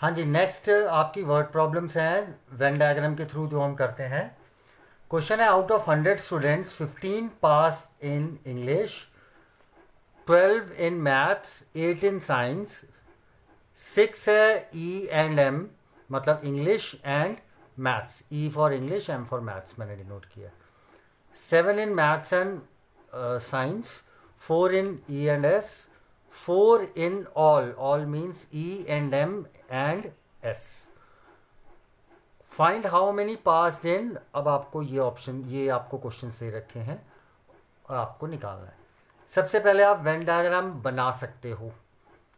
हाँ जी, नेक्स्ट आपकी वर्ड प्रॉब्लम्स हैं वेन डायग्राम के थ्रू जो हम करते हैं। क्वेश्चन है, out of 100 students 15 pass in English, 12 in maths, 8 in science, 6 है ई एंड एम, मतलब English and maths, E for English, M for maths मैंने डिनोट किया। 7 in maths and science, 4 in E and S, 4 in all means E and M and S. Find how many passed in, अब आपको ये option, ये आपको question दे रखे हैं और आपको निकालना है। सबसे पहले आप वेन डायग्राम बना सकते हो,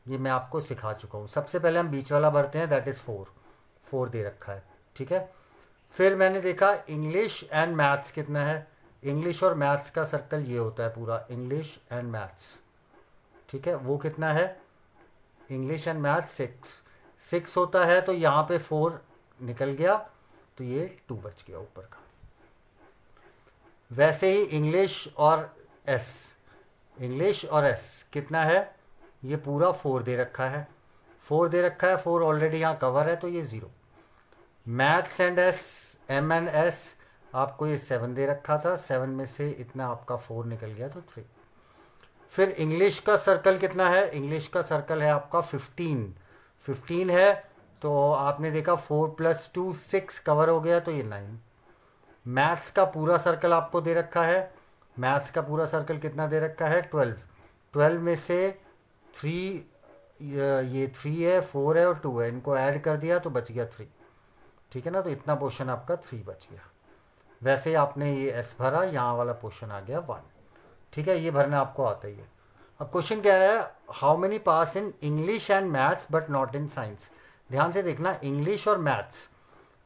ये मैं आपको सिखा चुका हूँ। सबसे पहले हम बीच वाला भरते हैं, दैट इज़ 4 दे रखा है, ठीक है। फिर मैंने देखा इंग्लिश एंड मैथ्स कितना है, इंग्लिश और मैथ्स का सर्कल ये होता है पूरा, इंग्लिश एंड मैथ्स, ठीक है। वो कितना है, इंग्लिश एंड मैथ्स 6 होता है, तो यहाँ पे 4 निकल गया, तो ये 2 बच गया ऊपर का। वैसे ही इंग्लिश और एस कितना है, ये पूरा 4 दे रखा है, 4 ऑलरेडी यहाँ कवर है, तो ये 0। Maths and M and S आपको ये 7 दे रखा था, 7 में से इतना आपका 4 निकल गया, तो 3। फिर इंग्लिश का सर्कल कितना है, इंग्लिश का सर्कल है आपका 15 है, तो आपने देखा 4 + 2 6 कवर हो गया, तो ये 9। मैथ्स का पूरा सर्कल आपको दे रखा है, मैथ्स का पूरा सर्कल कितना दे रखा है, 12 में से 3, ये 3 है, 4 है और 2 है, इनको ऐड कर दिया तो बच गया 3, ठीक है ना। तो इतना पोर्शन आपका 3 बच गया। वैसे ही आपने ये एस भरा, यहाँ वाला पोर्शन आ गया 1, ठीक है। ये भरना आपको आता ही है। अब क्वेश्चन कह रहा है, how many pass in English and maths but not in science. ध्यान से देखना, इंग्लिश और मैथ्स,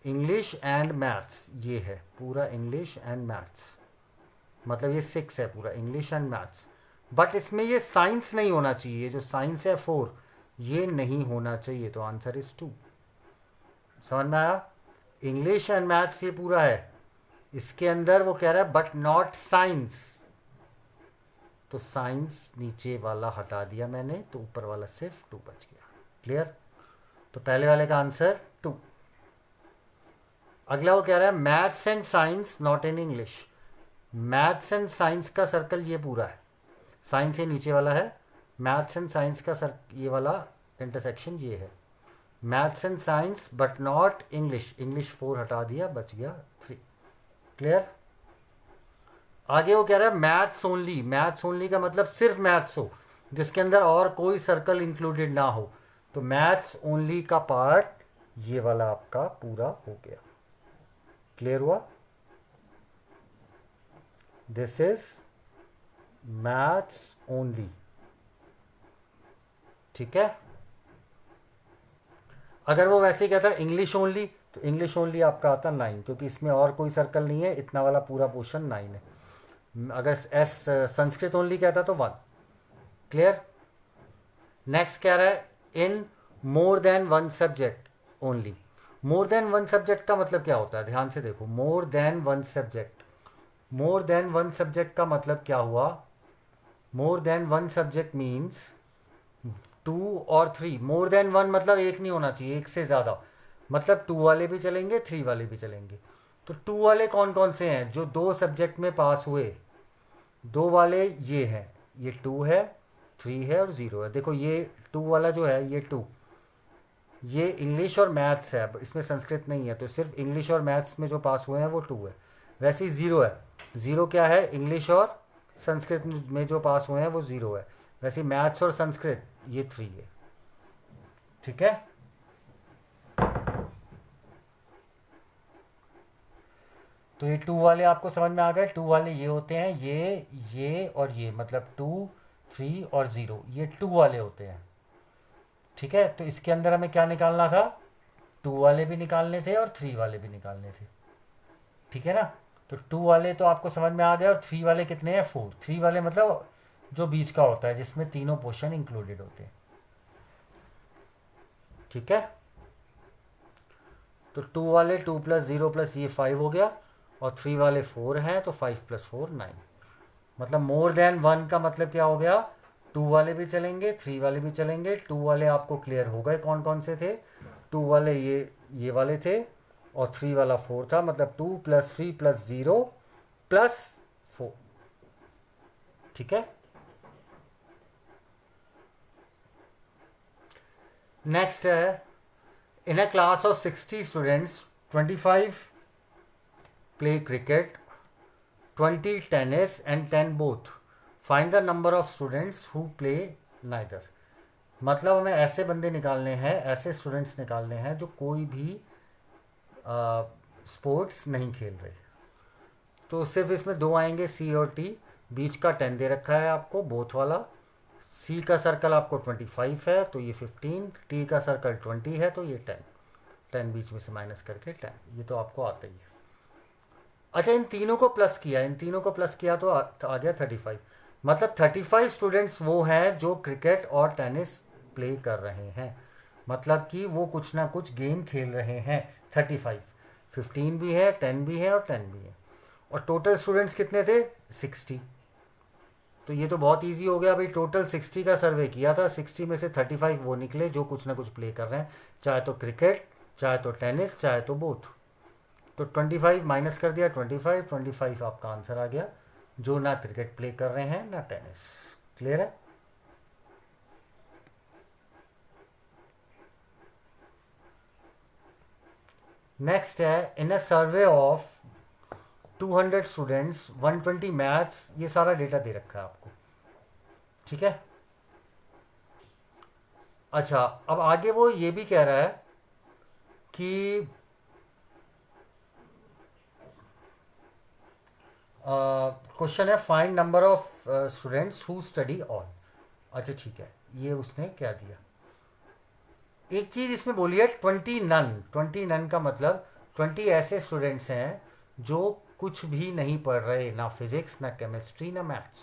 इंग्लिश एंड मैथ्स ये है पूरा, इंग्लिश एंड मैथ्स मतलब ये 6 है पूरा, इंग्लिश एंड मैथ्स। बट इसमें ये साइंस नहीं होना चाहिए, जो साइंस है 4, ये नहीं होना चाहिए, तो आंसर इज 2। समझ में आया। इंग्लिश एंड मैथ्स ये पूरा है, इसके अंदर वो कह रहा है बट नॉट साइंस, तो साइंस नीचे वाला हटा दिया मैंने, तो ऊपर वाला सिर्फ 2 बच गया। क्लियर। तो पहले वाले का आंसर 2। अगला वो कह रहा है maths and science not in English. Maths and science का सर्कल ये पूरा है, साइंस ये नीचे वाला है, मैथ्स एंड साइंस का ये वाला इंटरसेक्शन ये है, maths and science but not English, English 4 हटा दिया, बच गया 3। क्लियर। आगे वो कह रहा है मैथ्स ओनली। मैथ्स ओनली का मतलब सिर्फ मैथ्स हो, जिसके अंदर और कोई सर्कल इंक्लूडेड ना हो, तो मैथ्स ओनली का पार्ट ये वाला आपका पूरा हो गया। क्लियर हुआ। दिस इज मैथ्स ओनली, ठीक है। अगर वो वैसे ही कहता है इंग्लिश ओनली, तो इंग्लिश ओनली आपका आता 9, क्योंकि इसमें और कोई सर्कल नहीं है, इतना वाला पूरा पोर्शन 9 है। अगर एस संस्कृत ओनली कहता तो 1। क्लियर। नेक्स्ट कह रहा है in more than 1 subject only. More than 1 subject का मतलब क्या होता है, ध्यान से देखो, more than 1 subject, more than 1 subject का मतलब क्या हुआ, मोर देन 1 सब्जेक्ट मीन्स 2 और 3। मोर देन 1 मतलब एक नहीं होना चाहिए, एक से ज़्यादा, मतलब 2 वाले भी चलेंगे, 3 वाले भी चलेंगे। तो 2 वाले कौन कौन से हैं, जो 2 सब्जेक्ट में पास हुए, 2 वाले ये हैं, ये 2 है, 3 है और 0 है। देखो ये 2 वाला जो है, ये 2, ये इंग्लिश और मैथ्स है, अब इसमें संस्कृत नहीं है, तो सिर्फ इंग्लिश और मैथ्स में जो पास हुए हैं वो 2 है। वैसे ही 0 है, 0 क्या है, इंग्लिश और संस्कृत में जो पास हुए हैं वो 0 है। वैसे मैथ्स और संस्कृत ये 3 है, ठीक है। तो ये 2 वाले आपको समझ में आ गए। 2 वाले ये होते हैं, ये और ये, मतलब 2, 3 और 0, ये 2 वाले होते हैं, ठीक है। तो इसके अंदर हमें क्या निकालना था, 2 वाले भी निकालने थे और 3 वाले भी निकालने थे, ठीक है ना। तो 2 वाले तो आपको समझ में आ गया, और 3 वाले कितने हैं, 4। 3 वाले मतलब जो बीच का होता है, जिसमें तीनों पोर्शन इंक्लूडेड होते हैं, ठीक है। तो 2 वाले 2 + 0 + ये 5 हो गया, और 3 वाले 4 हैं, तो 5 + 4 9। मतलब मोर देन 1 का मतलब क्या हो गया, 2 वाले भी चलेंगे, 3 वाले भी चलेंगे। 2 वाले आपको क्लियर हो गए कौन कौन से थे, 2 वाले ये वाले थे और 3 वाला 4 था, मतलब 2 + 3 + 0 + 4। ठीक है। नेक्स्ट है, in a class of 60 students 25 play cricket, 20 tennis and 10 both. Find the number of students who play neither. मतलब हमें ऐसे बंदे निकालने हैं, ऐसे स्टूडेंट्स निकालने हैं जो कोई भी स्पोर्ट्स नहीं खेल रहे। तो सिर्फ इसमें दो आएंगे, सी और टी। बीच का 10 दे रखा है आपको, बोथ वाला। सी का सर्कल आपको 25 है तो ये 15, टी का सर्कल 20 है तो ये 10। 10 बीच में से माइनस करके 10, ये तो आपको आता ही है। अच्छा, इन तीनों को प्लस किया, इन तीनों को प्लस किया तो आ गया 35। मतलब 35 स्टूडेंट्स वो हैं जो क्रिकेट और टेनिस प्ले कर रहे हैं, मतलब कि वो कुछ ना कुछ गेम खेल रहे हैं। 35, 15 भी है, 10 भी है और 10 भी है। और टोटल स्टूडेंट्स कितने थे? 60। तो ये तो बहुत इजी हो गया भाई। टोटल 60 का सर्वे किया था, 60 में से 35 वो निकले जो कुछ ना कुछ प्ले कर रहे हैं, चाहे तो क्रिकेट, चाहे तो टेनिस, चाहे तो बोथ। तो 25 माइनस कर दिया, 25 आपका आंसर आ गया, जो ना क्रिकेट प्ले कर रहे हैं ना टेनिस। क्लियर है? नेक्स्ट है, in a survey of 200 students 120 maths. ये सारा डेटा दे रखा है आपको। ठीक है। अच्छा, अब आगे वो ये भी कह रहा है कि क्वेश्चन है, find number of students who study all. अच्छा ठीक है, ये उसने क्या दिया। एक चीज़ इसमें बोली है 20 नन। 20 नन का मतलब 20 ऐसे स्टूडेंट्स हैं जो कुछ भी नहीं पढ़ रहे, ना फिजिक्स, ना केमिस्ट्री, ना मैथ्स।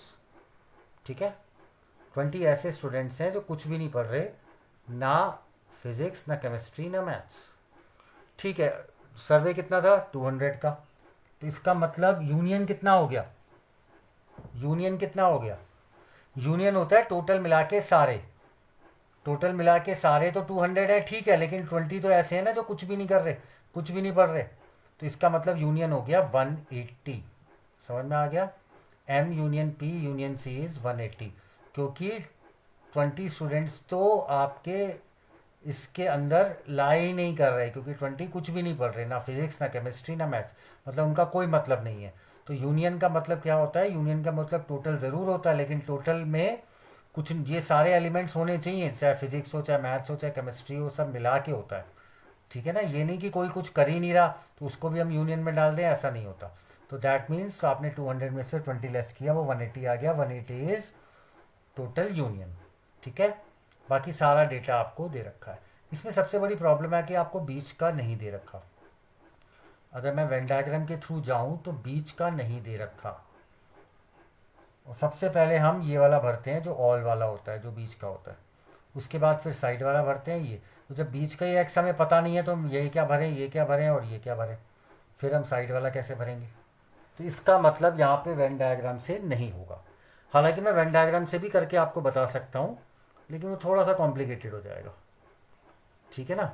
ठीक है। 20 ऐसे स्टूडेंट्स हैं जो कुछ भी नहीं पढ़ रहे, ना फिजिक्स, ना केमिस्ट्री, ना मैथ्स। ठीक है। सर्वे कितना था? 200 का। तो इसका मतलब यूनियन कितना हो गया? यूनियन कितना हो गया? यूनियन होता है टोटल मिला के सारे। टोटल मिला के सारे तो 200 है, ठीक है, लेकिन 20 तो ऐसे हैं ना जो कुछ भी नहीं कर रहे, कुछ भी नहीं पढ़ रहे। तो इसका मतलब यूनियन हो गया 180। समझ में आ गया? M union P union C is 180, क्योंकि 20 स्टूडेंट्स तो आपके इसके अंदर ला ही नहीं कर रहे, क्योंकि 20 कुछ भी नहीं पढ़ रहे, ना फिजिक्स, ना केमिस्ट्री, ना मैथ्स, मतलब उनका कोई मतलब नहीं है। तो यूनियन का मतलब क्या होता है? यूनियन का मतलब टोटल ज़रूर होता है, लेकिन टोटल में कुछ ये सारे एलिमेंट्स होने चाहिए, चाहे फिजिक्स हो, चाहे मैथ्स हो, चाहे केमिस्ट्री हो, सब मिला के होता है। ठीक है ना? ये नहीं कि कोई कुछ कर ही नहीं रहा तो उसको भी हम यूनियन में डाल दें, ऐसा नहीं होता। तो दैट मीन्स आपने 200 में से 20 लेस किया, वो 180 आ गया। 180 इज टोटल यूनियन। ठीक है। बाकी सारा डेटा आपको दे रखा है। इसमें सबसे बड़ी प्रॉब्लम है कि आपको बीच का नहीं दे रखा। अगर मैं वेन डायग्राम के थ्रू जाऊं तो बीच का नहीं दे रखा। और सबसे पहले हम ये वाला भरते हैं जो ऑल वाला होता है, जो बीच का होता है। उसके बाद फिर साइड वाला भरते हैं ये। तो जब बीच का ये एक्स हमें पता नहीं है तो हम ये क्या भरें, ये क्या भरें और ये क्या भरें, फिर हम साइड वाला कैसे भरेंगे? तो इसका मतलब यहाँ पे वेन डायग्राम से नहीं होगा। हालांकि मैं वेन डायग्राम से भी करके आपको बता सकता हूँ, लेकिन वो थोड़ा सा कॉम्प्लिकेटेड हो जाएगा। ठीक है ना?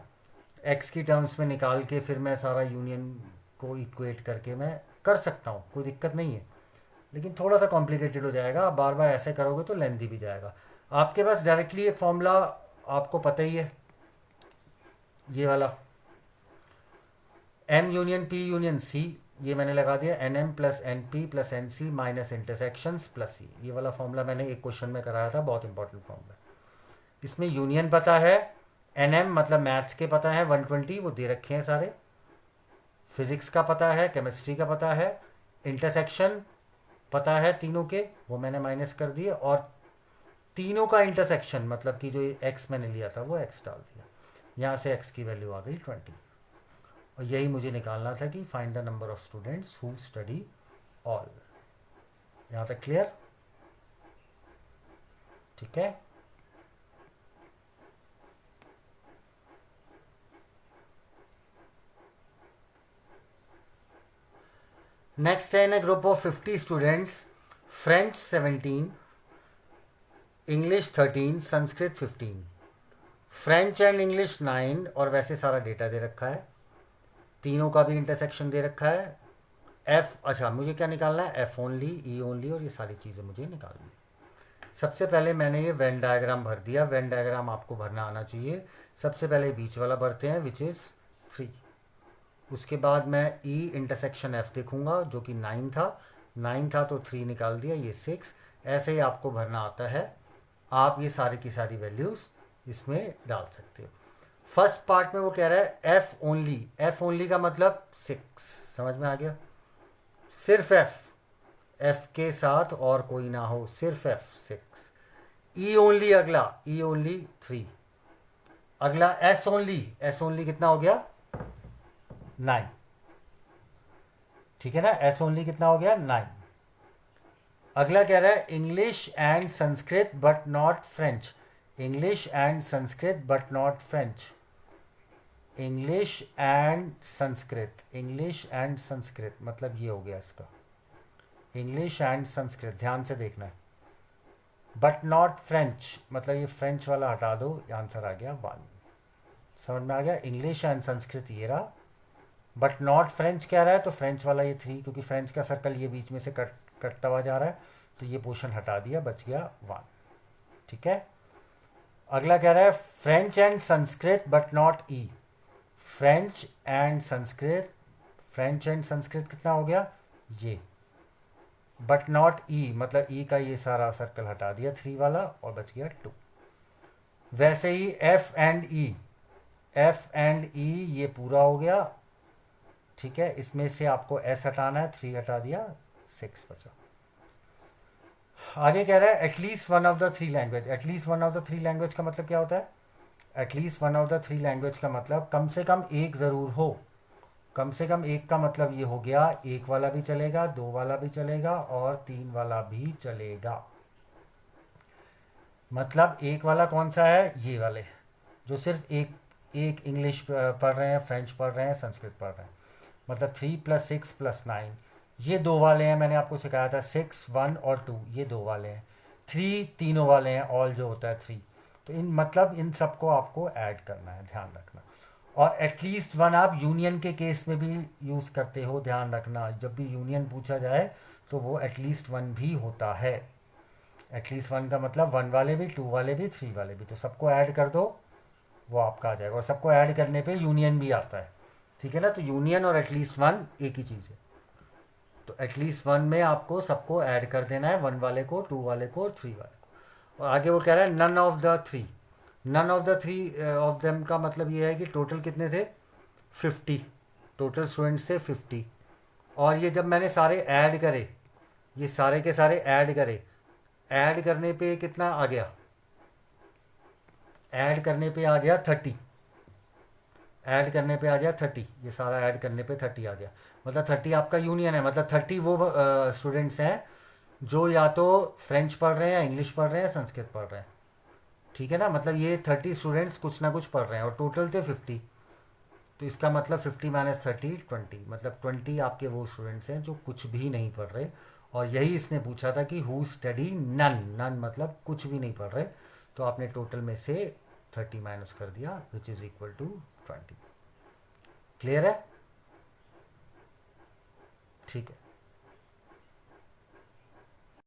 एक्स की टर्म्स में निकाल के फिर मैं सारा यूनियन को इक्वेट करके मैं कर सकता हूँ, कोई दिक्कत नहीं है, लेकिन थोड़ा सा कॉम्प्लिकेटेड हो जाएगा। आप बार बार ऐसे करोगे तो लेंथी भी जाएगा। आपके पास डायरेक्टली एक फॉर्मूला आपको पता ही है, ये वाला M union P union C, ये मैंने लगा दिया NM + NP + NC minus intersections plus C। ये वाला फॉर्मूला मैंने एक क्वेश्चन में कराया था, बहुत इंपॉर्टेंट फॉर्मूला। इसमें यूनियन पता है, NM मतलब मैथ्स के पता है 120, वो दे रखे हैं सारे। फिजिक्स का पता है, केमिस्ट्री का पता है, इंटरसेक्शन पता है तीनों के, वो मैंने माइनस कर दिए। और तीनों का इंटरसेक्शन मतलब कि जो एक्स मैंने लिया था वो एक्स डाल दिया। यहाँ से एक्स की वैल्यू आ गई 20। और यही मुझे निकालना था कि find the number of students who study all. यहाँ तक क्लियर? ठीक है। नेक्स्ट है, in a group of 50 students French 17, English 13, Sanskrit 15, French and English 9 और वैसे सारा डेटा दे रखा है, तीनों का भी इंटरसेक्शन दे रखा है। एफ, अच्छा मुझे क्या निकालना है, एफ ओनली, ई ओनली और ये सारी चीज़ें मुझे निकालनी है। सबसे पहले मैंने ये वेन डायग्राम भर दिया। वेन डायग्राम आपको भरना आना चाहिए। सबसे पहले बीच वाला भरते हैं विच इज़ 3। उसके बाद मैं ई इंटरसेक्शन एफ देखूंगा जो कि 9 था, 9 था तो 3 निकाल दिया, ये 6। ऐसे ही आपको भरना आता है। आप ये सारी की सारी वैल्यूज़ इसमें डाल सकते हो। फर्स्ट पार्ट में वो कह रहा है एफ ओनली। एफ ओनली का मतलब 6, समझ में आ गया। सिर्फ एफ, एफ के साथ और कोई ना हो, सिर्फ एफ 6। ई ओनली अगला, ई ओनली 3। अगला एस ओनली, एस ओनली कितना हो गया 9, ठीक है ना। एस ओनली कितना हो गया 9। अगला कह रहा है English and Sanskrit but not French. English and Sanskrit but not French. English and Sanskrit, English and Sanskrit मतलब ये हो गया इसका, इंग्लिश एंड संस्कृत, ध्यान से देखना है। बट नॉट फ्रेंच मतलब ये फ्रेंच वाला हटा दो, आंसर आ गया 1। समझ में आ गया। इंग्लिश एंड संस्कृत ये रहा, बट नॉट फ्रेंच कह रहा है तो फ्रेंच वाला ये 3, क्योंकि फ्रेंच का सर्कल ये बीच में से कटता हुआ जा रहा है तो ये पोर्शन हटा दिया, बच गया 1, ठीक है। अगला कह रहा है French and Sanskrit but not E. French and Sanskrit, French and Sanskrit कितना हो गया ये, बट नॉट ई मतलब ई का ये सारा सर्कल हटा दिया 3 वाला और बच गया 2। वैसे ही F and E, F and E ये पूरा हो गया, ठीक है। इसमें से आपको एस हटाना है, 3 हटा दिया, 6 बचा। आगे कह रहा है at least one of the 3 language. At least one of the 3 language का मतलब क्या होता है, at least one of the 3 language का मतलब कम से कम एक ज़रूर हो। कम से कम एक का मतलब ये हो गया, 1 वाला भी चलेगा, 2 वाला भी चलेगा और 3 वाला भी चलेगा। मतलब 1 वाला कौन सा है, ये वाले जो सिर्फ एक एक इंग्लिश पढ़ रहे हैं, फ्रेंच पढ़ रहे हैं, संस्कृत पढ़ रहे हैं। मतलब 3 + 6 + 9, ये 2 वाले हैं। मैंने आपको सिखाया था 6, 1 और 2, ये 2 वाले हैं। 3 तीनों वाले हैं, ऑल जो होता है 3। तो इन मतलब इन सबको आपको ऐड करना है, ध्यान रखना। और एटलीस्ट वन आप यूनियन के केस में भी यूज़ करते हो, ध्यान रखना। जब भी यूनियन पूछा जाए तो वो एटलीस्ट वन भी होता है। एटलीस्ट वन का मतलब 1 वाले भी, 2 वाले भी, 3 वाले भी, तो सबको ऐड कर दो, वो आपका आ जाएगा। और सबको ऐड करने पे यूनियन भी आता है, ठीक है ना। तो यूनियन और एटलीस्ट वन एक ही चीज़ है। तो एटलीस्ट वन में आपको सबको ऐड कर देना है, 1 वाले को, 2 वाले को और 3 वाले को। और आगे वो कह रहा है none of the 3। None of the 3 of them का मतलब ये है कि टोटल कितने थे 50, टोटल स्टूडेंट्स थे 50। और ये जब मैंने सारे ऐड करे, ये सारे के सारे ऐड करे, ऐड करने पे कितना आ गया, ऐड करने पे आ गया 30। ऐड करने पे आ गया 30, ये सारा ऐड करने पे 30 आ गया। मतलब 30 आपका यूनियन है। मतलब 30 वो स्टूडेंट्स हैं जो या तो फ्रेंच पढ़ रहे हैं, या इंग्लिश पढ़ रहे हैं, संस्कृत पढ़ रहे हैं, ठीक है ना। मतलब ये 30 स्टूडेंट्स कुछ ना कुछ पढ़ रहे हैं और टोटल थे 50। तो इसका मतलब 50 - 30 20, मतलब 20 आपके वो स्टूडेंट्स हैं जो कुछ भी नहीं पढ़ रहे। और यही इसने पूछा था कि हु स्टडी नन। नन मतलब कुछ भी नहीं पढ़ रहे। तो आपने टोटल में से 30 माइनस कर दिया which is equal to 20। Clear है, ठीक है।